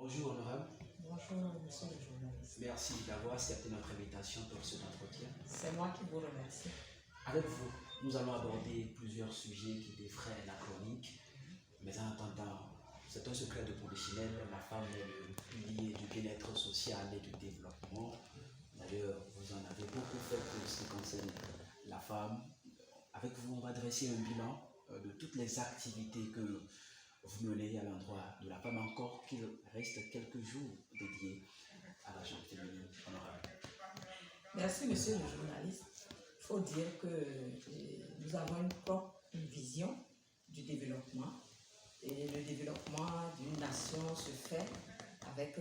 Bonjour, honorable. Bonjour, monsieur le journaliste. Merci d'avoir accepté notre invitation pour cet entretien. C'est moi qui vous remercie. Avec vous, nous allons aborder plusieurs sujets qui défraient la chronique. Mais en attendant, c'est un secret de polichinelle, la femme est le pilier du bien-être social et du développement. D'ailleurs, vous en avez beaucoup fait pour ce qui concerne la femme. Avec vous, on va dresser un bilan de toutes les activités que vous menez à l'endroit de la femme, encore qu'il reste quelques jours dédiés à la gente féminine honorable. Merci, monsieur le journaliste. Il faut dire que nous avons une vision du développement. Et le développement d'une nation se fait avec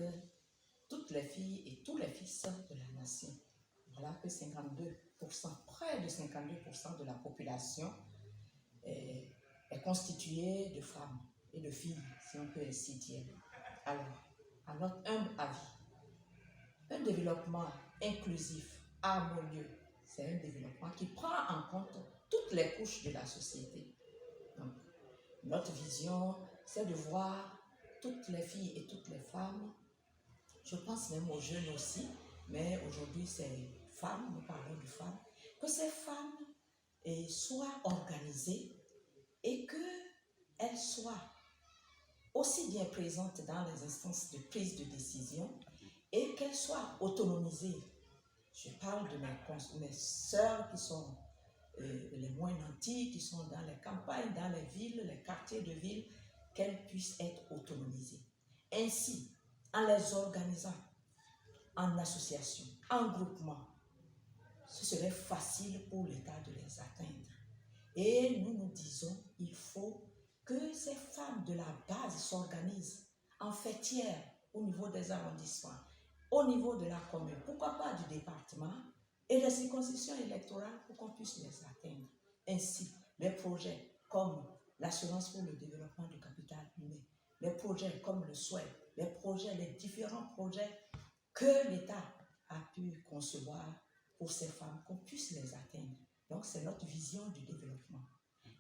toutes les filles et tous les fils de la nation. Voilà que 52%, près de 52% de la population est constituée de femmes et de filles, si on peut ainsi dire. Alors, à notre humble avis, un développement inclusif, harmonieux, c'est un développement qui prend en compte toutes les couches de la société. Donc, notre vision, c'est de voir toutes les filles et toutes les femmes, je pense même aux jeunes aussi, mais aujourd'hui c'est femmes, nous parlons de femmes, que ces femmes soient organisées et qu'elles soient aussi bien présentes dans les instances de prise de décision et qu'elles soient autonomisées. Je parle de mes sœurs qui sont les moins nantis, qui sont dans les campagnes, dans les villes, les quartiers de ville, qu'elles puissent être autonomisées. Ainsi, en les organisant en association, en groupement, ce serait facile pour l'État de les atteindre. Et nous nous disons, il faut que ces femmes de la base s'organisent en fêtières au niveau des arrondissements, au niveau de la commune, pourquoi pas du département, et des circonscriptions électorales pour qu'on puisse les atteindre. Ainsi, les projets comme l'assurance pour le développement du capital humain, les projets comme le souhait, les différents projets que l'État a pu concevoir pour ces femmes, qu'on puisse les atteindre. Donc, c'est notre vision du développement.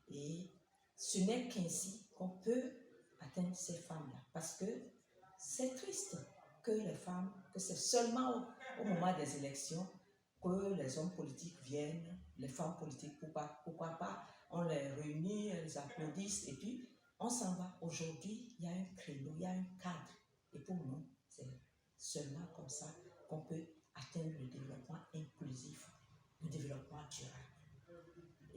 Et ce n'est qu'ainsi qu'on peut atteindre ces femmes-là. Parce que c'est triste que les femmes, que c'est seulement au moment des élections que les hommes politiques viennent, les femmes politiques, pourquoi pas, on les réunit, elles les applaudissent et puis on s'en va. Aujourd'hui, il y a un créneau, il y a un cadre. Et pour nous, c'est seulement comme ça qu'on peut atteindre le développement inclusif, le développement durable.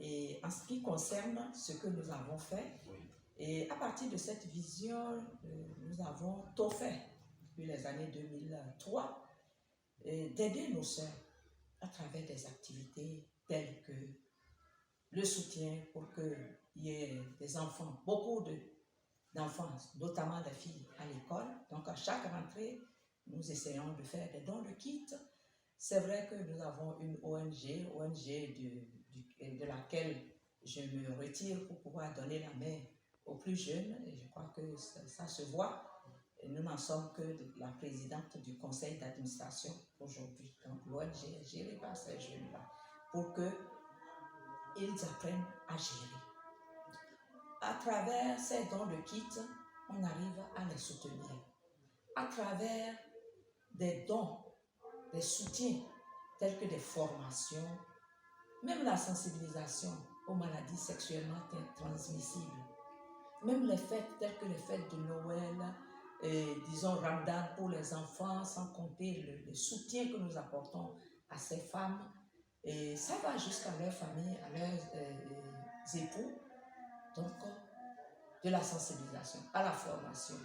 Et en ce qui concerne ce que nous avons fait, et à partir de cette vision, nous avons tout fait depuis les années 2003, d'aider nos sœurs à travers des activités telles que le soutien pour qu'il y ait des enfants, beaucoup d'enfants, notamment des filles à l'école. Donc à chaque rentrée, nous essayons de faire des dons de kits. C'est vrai que nous avons une ONG de laquelle je me retire pour pouvoir donner la main aux plus jeunes, et je crois que ça se voit. Et nous n'en sommes que la présidente du conseil d'administration aujourd'hui. Donc l'ONG est gérée par ces jeunes-là pour qu'ils apprennent à gérer. À travers ces dons de kits, on arrive à les soutenir. À travers des dons, des soutiens tels que des formations, même la sensibilisation aux maladies sexuellement transmissibles, même les fêtes telles que les fêtes de Noël, disons Ramadan pour les enfants, sans compter le soutien que nous apportons à ces femmes. Et ça va jusqu'à leur famille, à leurs époux. Donc, de la sensibilisation, à la formation,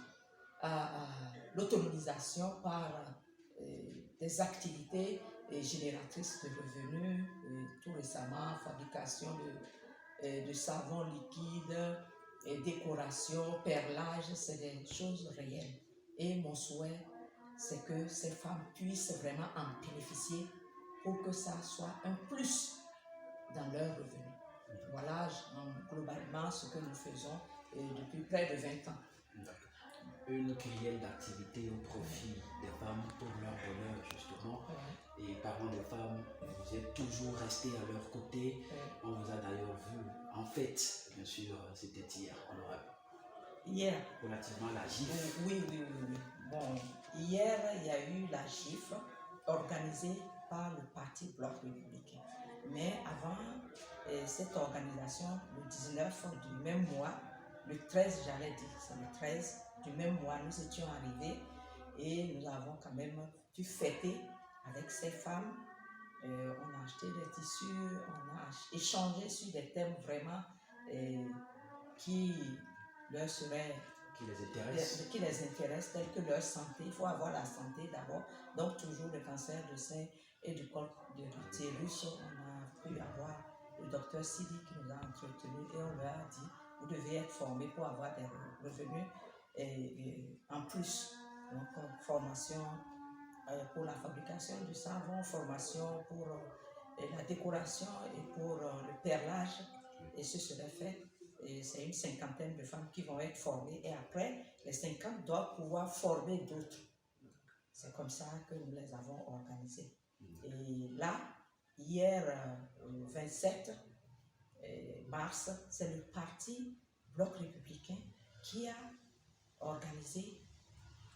à l'autonomisation par des activités génératrices de revenus, tout récemment, fabrication de savon liquide, décoration, perlage, c'est des choses réelles. Et mon souhait, c'est que ces femmes puissent vraiment en bénéficier pour que ça soit un plus dans leurs revenus. Voilà globalement ce que nous faisons depuis près de 20 ans. Une kyrielle d'activités au profit des femmes pour leur bonheur, justement. Et parlant des femmes, vous êtes toujours resté à leur côté. On vous a d'ailleurs vu en fête, bien sûr, c'était hier, honorable. Hier. Relativement à la GIF. Oui. Bon, hier, il y a eu la GIF organisée par le Parti Bloc républicain. Mais avant cette organisation, le 19 du même mois, le 13, j'allais dire, c'est le 13 du même mois, nous étions arrivés et nous avons quand même pu fêter avec ces femmes. On a acheté des tissus, on a échangé sur des thèmes vraiment qui leur seraient qui les intéressent, tels que leur santé. Il faut avoir la santé d'abord. Donc, toujours le cancer du sein et du col de l'utérus. On a pu avoir le docteur Sidi qui nous a entretenus et on leur a dit vous devez être formés pour avoir des revenus en plus. Donc, formation pour la fabrication du savon, formation pour la décoration et pour le perlage. Et ce serait fait. Et c'est une cinquantaine de femmes qui vont être formées et après, les 50 doivent pouvoir former d'autres. C'est comme ça que nous les avons organisées. Et là, hier, 27 mars, c'est le Parti Bloc républicain qui a organisé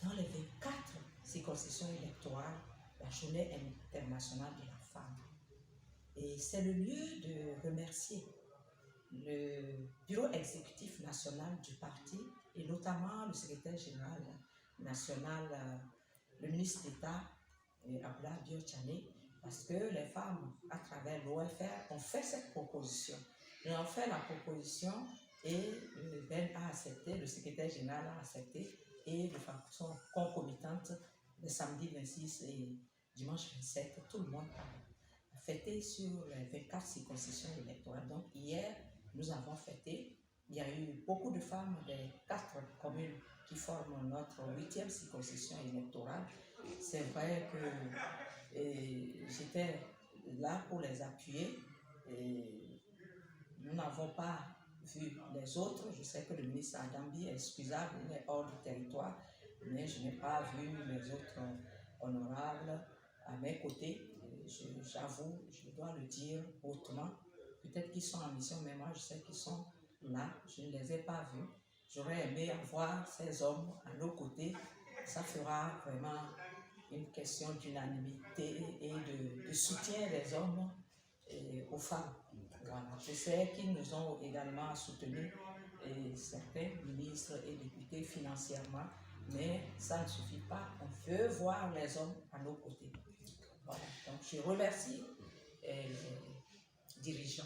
dans les 24 circonscriptions électorales la Journée internationale de la femme. Et c'est le lieu de remercier le bureau exécutif national du parti et notamment le secrétaire général national, le ministre d'État, Abla Biotchane, parce que les femmes, à travers l'OFR, ont fait cette proposition. Ils ont fait la proposition et le BEN a accepté, le secrétaire général a accepté et de façon concomitante, le samedi 26 et dimanche 27, tout le monde a fêté sur les 24 circonscriptions électorales. Donc hier, nous avons fêté. Il y a eu beaucoup de femmes des 4 communes qui forment notre 8e circonscription électorale. C'est vrai que j'étais là pour les appuyer. Et nous n'avons pas vu les autres. Je sais que le ministre Adambi est excusable, il est hors du territoire, mais je n'ai pas vu les autres honorables à mes côtés. J'avoue, je dois le dire hautement. Peut-être qu'ils sont en mission, mais moi je sais qu'ils sont là. Je ne les ai pas vus. J'aurais aimé avoir ces hommes à nos côtés. Ça fera vraiment une question d'unanimité et de soutien des hommes aux femmes. Voilà. Je sais qu'ils nous ont également soutenus, certains ministres et députés financièrement, mais ça ne suffit pas. On veut voir les hommes à nos côtés. Voilà. Donc je remercie les dirigeants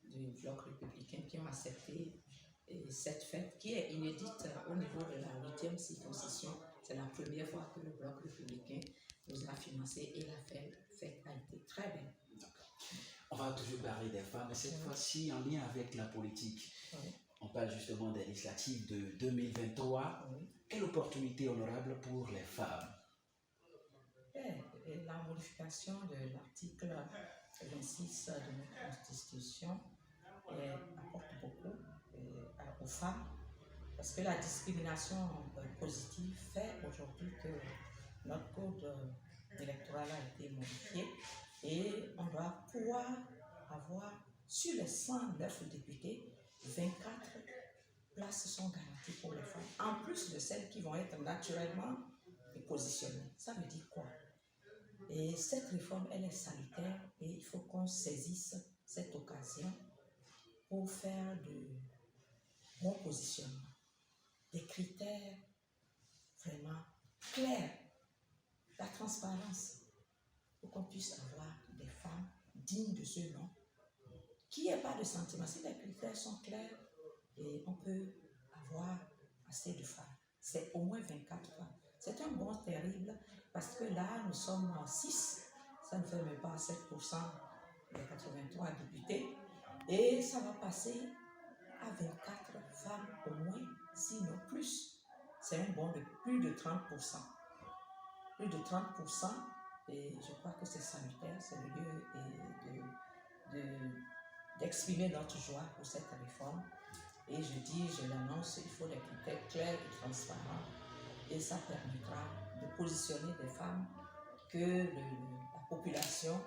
du Bloc républicain qui ont accepté cette fête qui est inédite au niveau de la 8e circonscription. C'est la première fois que le Bloc républicain nous a financé et la fête a été très belle. On va toujours parler des femmes, mais cette fois-ci en lien avec la politique. Oui. On parle justement des législatives de 2023. Oui. Quelle opportunité honorable pour les femmes? La modification de l'article 26 de notre Constitution apporte beaucoup aux femmes parce que la discrimination positive fait aujourd'hui que notre code électoral a été modifié et on doit pouvoir avoir sur les 109 députés, 24 places sont garanties pour les femmes, en plus de celles qui vont être naturellement positionnées. Ça veut dire quoi? Et cette réforme, elle est salutaire et il faut qu'on saisisse cette occasion pour faire de bons positionnements, des critères vraiment clairs, la transparence, pour qu'on puisse avoir des femmes dignes de ce nom, qu'il n'y ait pas de sentiment. Si les critères sont clairs, et on peut avoir assez de femmes. C'est au moins 24 femmes. C'est un bond terrible parce que là, nous sommes en 6. Ça ne fait même pas 7% des 83 députés. Et ça va passer à 24 femmes au moins, sinon plus. C'est un bond de plus de 30%. Plus de 30%. Et je crois que c'est salutaire. C'est le lieu d'exprimer notre joie pour cette réforme. Et je l'annonce, il faut des critères clairs et transparents. Et ça permettra de positionner des femmes que la population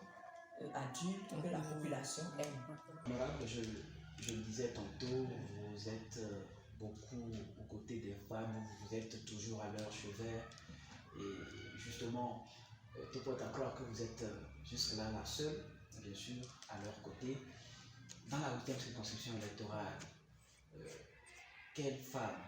adulte, que la population aime. Honorable, je le disais tantôt, vous êtes beaucoup aux côtés des femmes, vous êtes toujours à leur chevet. Et justement, te porte à croire que vous êtes jusque-là la seule, bien sûr, à leur côté. Dans la 8e circonscription électorale, quelle femme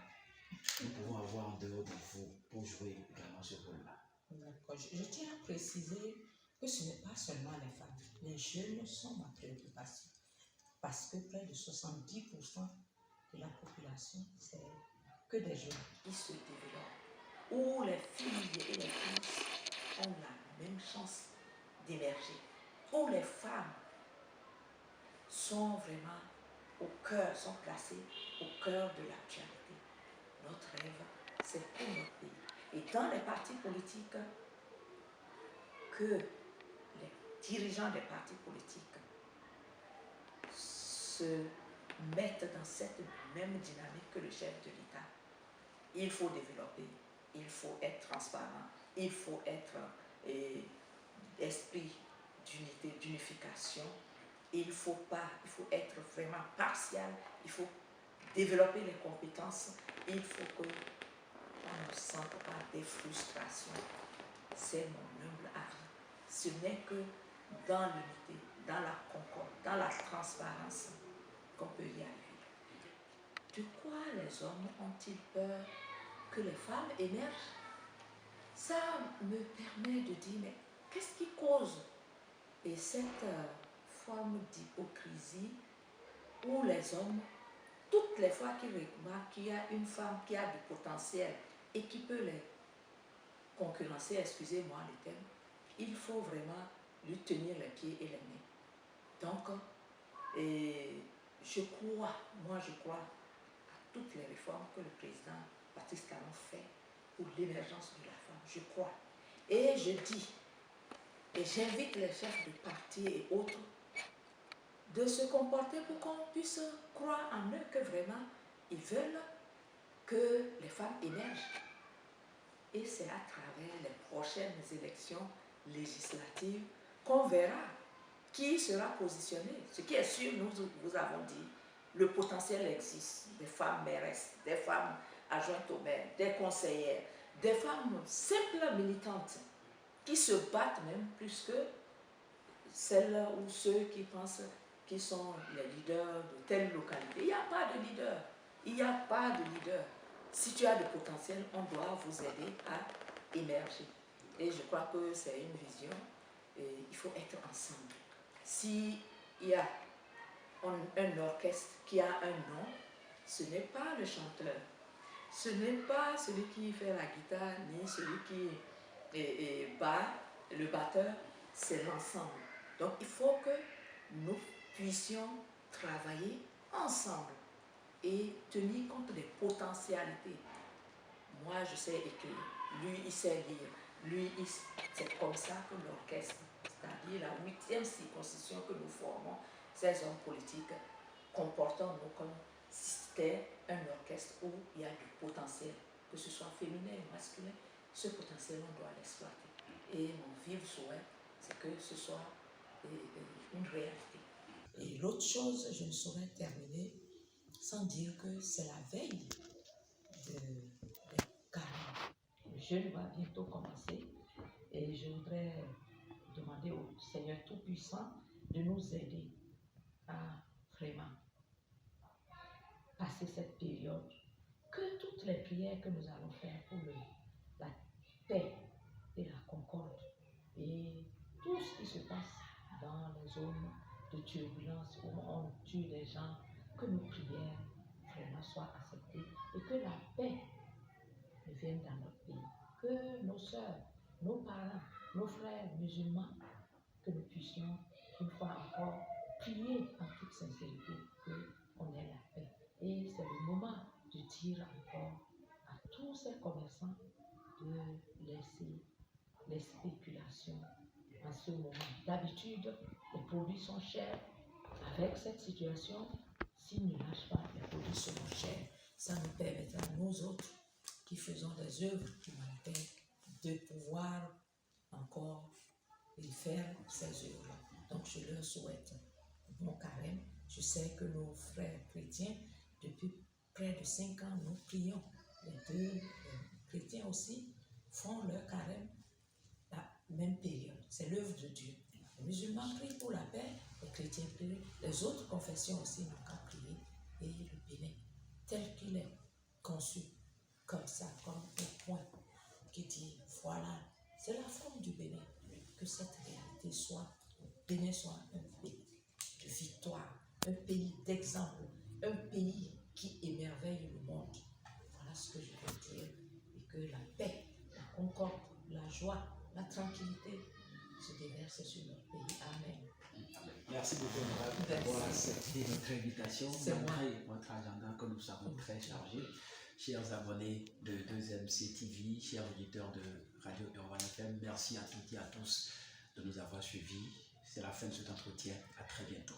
nous pouvons avoir en dehors de vous pour jouer également ce rôle-là? D'accord. Je tiens à préciser que ce n'est pas seulement les femmes. Les jeunes sont ma préoccupation. Parce que près de 70% de la population, c'est que des jeunes qui se développent, où les filles et les filles ont la même chance d'émerger, où les femmes sont vraiment au cœur, sont placées au cœur de l'actualité. Notre rêve, c'est pour notre pays. Et dans les partis politiques, que les dirigeants des partis politiques se mettent dans cette même dynamique que le chef de l'État. Il faut développer, il faut être transparent, il faut être esprit d'unité, d'unification. Il faut être vraiment partial, il faut développer les compétences, il faut qu'on ne sente pas des frustrations. C'est mon humble avis. Ce n'est que dans l'unité, dans la concorde, dans la transparence qu'on peut y arriver. De quoi les hommes ont-ils peur que les femmes émergent? Ça me permet de dire, mais qu'est-ce qui cause et cette forme d'hypocrisie où les hommes, toutes les fois qu'ils remarquent qu'il y a une femme qui a du potentiel et qui peut les concurrencer, excusez-moi le terme, il faut vraiment lui tenir les pieds et les mains. Donc, je crois à toutes les réformes que le président Patrice Talon fait pour l'émergence de la femme. Je crois. Et je dis, et j'invite les chefs de parti et autres de se comporter pour qu'on puisse croire en eux que vraiment ils veulent que les femmes émergent. Et c'est à travers les prochaines élections législatives qu'on verra qui sera positionné. Ce qui est sûr, nous vous avons dit, le potentiel existe. Des femmes mairesses, des femmes adjointes au maire, des conseillères, des femmes simples militantes qui se battent même plus que celles ou ceux qui pensent qu'ils sont les leaders de telle localité. Il n'y a pas de leader. Il n'y a pas de leader. Si tu as du potentiel, on doit vous aider à émerger. Et je crois que c'est une vision. Et il faut être ensemble. S'il y a un orchestre qui a un nom, ce n'est pas le chanteur. Ce n'est pas celui qui fait la guitare, ni celui qui bat, le batteur, c'est l'ensemble. Donc il faut que nous puissions travailler ensemble et tenir compte des potentialités. Moi, je sais écrire, lui, il sait lire, lui, c'est comme ça que l'orchestre, c'est-à-dire la 8e circonscription que nous formons, ces hommes politiques, comportons-nous comme si c'était un orchestre où il y a du potentiel, que ce soit féminin ou masculin, ce potentiel, on doit l'exploiter. Et mon vif souhait, c'est que ce soit une réalité. Et l'autre chose, je ne saurais terminer sans dire que c'est la veille des carnets. Le jeûne va bientôt commencer et je voudrais demander au Seigneur Tout-Puissant de nous aider à vraiment passer cette période, que toutes les prières que nous allons faire pour la paix et la concorde et tout ce qui se passe dans les zones de turbulence où on tue les gens, que nos prières vraiment soient acceptées et que la paix vienne dans notre pays. Que nos sœurs, nos parents, nos frères musulmans, que nous puissions une fois encore prier en toute sincérité qu'on ait la paix. Et c'est le moment de dire encore à tous ces commerçants de laisser les spéculations en ce moment. D'habitude, les produits sont chers. Avec cette situation, s'ils ne lâchent pas, les produits seront chers. Ça nous permettra, nous autres, qui faisons des œuvres humanitaires, de pouvoir encore faire ces œuvres. Donc je leur souhaite bon carême. Je sais que nos frères chrétiens, depuis près de 5 ans, nous prions. Les deux chrétiens aussi font leur carême même période. C'est l'œuvre de Dieu. Les musulmans prient pour la paix, les chrétiens prient, les autres confessions aussi n'ont qu'à prier. Et le Bénin, tel qu'il est conçu, comme ça, comme un point qui dit, voilà, c'est la forme du Bénin. Que cette réalité soit, le Bénin soit un pays de victoire, un pays d'exemple, un pays qui émerveille le monde. Voilà ce que je veux dire. Et que la paix, la concorde, la joie, la tranquillité se déverse sur notre pays. Amen. Merci beaucoup, Honorable, d'avoir accepté notre invitation, malgré votre agenda que nous savons très chargé. Chers abonnés de 2MC TV, chers auditeurs de Radio Urban FM, merci à toutes et à tous de nous avoir suivis. C'est la fin de cet entretien. À très bientôt.